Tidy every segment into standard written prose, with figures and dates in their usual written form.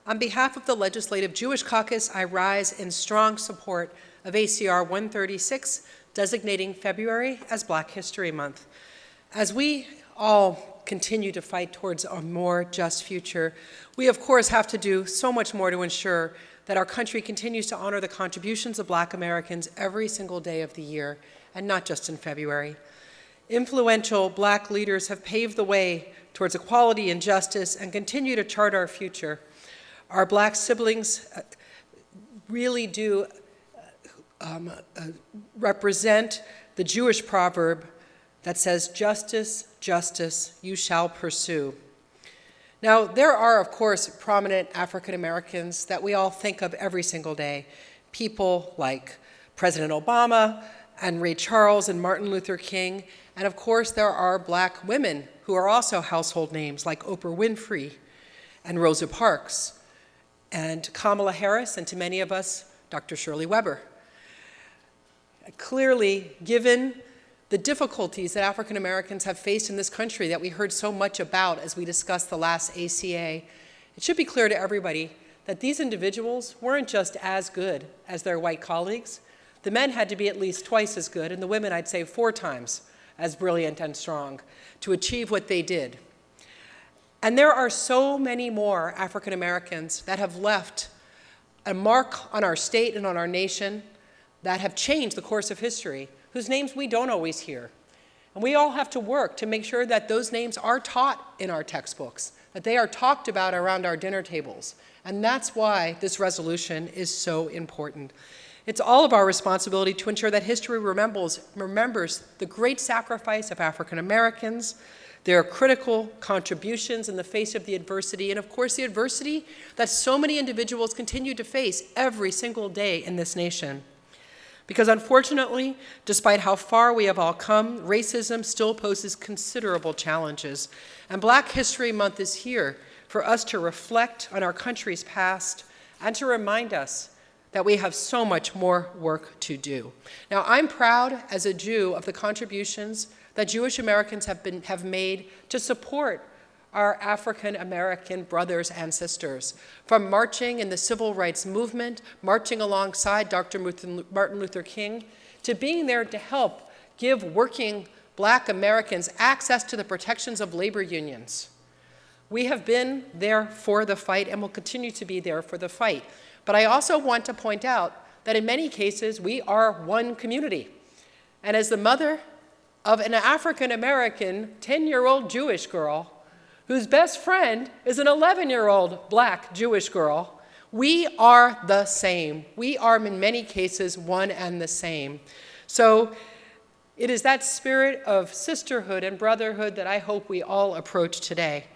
On behalf of the Legislative Jewish Caucus, I rise in strong support of ACR 136, designating February as Black History Month. As we all continue to fight towards a more just future, we of course have to do so much more to ensure that our country continues to honor the contributions of Black Americans every single day of the year, and not just in February. Influential Black leaders have paved the way towards equality and justice and continue to chart our future. Our Black siblings really do represent the Jewish proverb that says, "Justice, justice, you shall pursue." Now, there are, of course, prominent African Americans that we all think of every single day. People like President Obama and Ray Charles and Martin Luther King. And of course, there are Black women who are also household names like Oprah Winfrey and Rosa Parks and Kamala Harris, and to many of us, Dr. Shirley Weber. Clearly, given the difficulties that African Americans have faced in this country that we heard so much about as we discussed the last ACA, it should be clear to everybody that these individuals weren't just as good as their white colleagues. The men had to be at least twice as good, and the women, I'd say, 4 times as brilliant and strong to achieve what they did. And there are so many more African Americans that have left a mark on our state and on our nation that have changed the course of history, whose names we don't always hear. And we all have to work to make sure that those names are taught in our textbooks, that they are talked about around our dinner tables. And that's why this resolution is so important. It's all of our responsibility to ensure that history remembers the great sacrifice of African Americans, their critical contributions in the face of the adversity, and of course the adversity that so many individuals continue to face every single day in this nation. Because unfortunately, despite how far we have all come, racism still poses considerable challenges. And Black History Month is here for us to reflect on our country's past and to remind us that we have so much more work to do. Now, I'm proud as a Jew of the contributions that Jewish Americans have made to support our African American brothers and sisters, from marching in the civil rights movement, marching alongside Dr. Martin Luther King, to being there to help give working Black Americans access to the protections of labor unions. We have been there for the fight and will continue to be there for the fight. But I also want to point out that in many cases, we are one community. And as the mother of an African American 10-year-old Jewish girl, whose best friend is an 11-year-old Black Jewish girl, we are the same. We are, in many cases, one and the same. So it is that spirit of sisterhood and brotherhood that I hope we all approach today.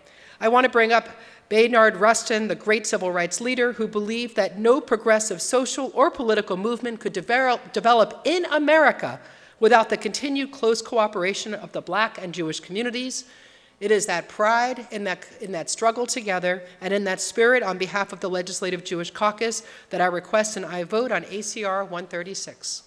I want to bring up Bayard Rustin, the great civil rights leader who believed that no progressive social or political movement could develop in America without the continued close cooperation of the Black and Jewish communities. It is that pride in that struggle together and in that spirit on behalf of the Legislative Jewish Caucus that I request and I vote on ACR 136.